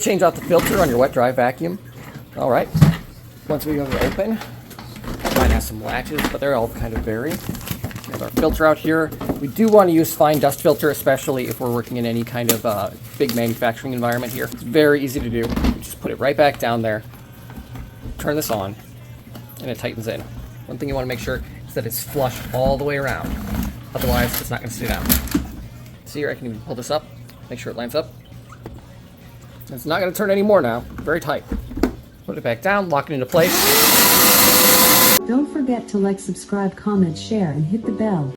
change out the filter on your wet dry vacuum. All right. Once we have it open, mine has some latches, but they're all kind of vary. We have our filter out here. We do want to use fine dust filter, especially if we're working in any kind of big manufacturing environment here. It's very easy to do. You just put it right back down there, turn this on, and it tightens in. One thing you want to make sure is that it's flush all the way around. Otherwise, it's not going to stay down. See here, I can even pull this up, make sure it lines up. It's not going to turn anymore now. Very tight. Put it back down, lock it into place. Don't forget to like, subscribe, comment, share, and hit the bell.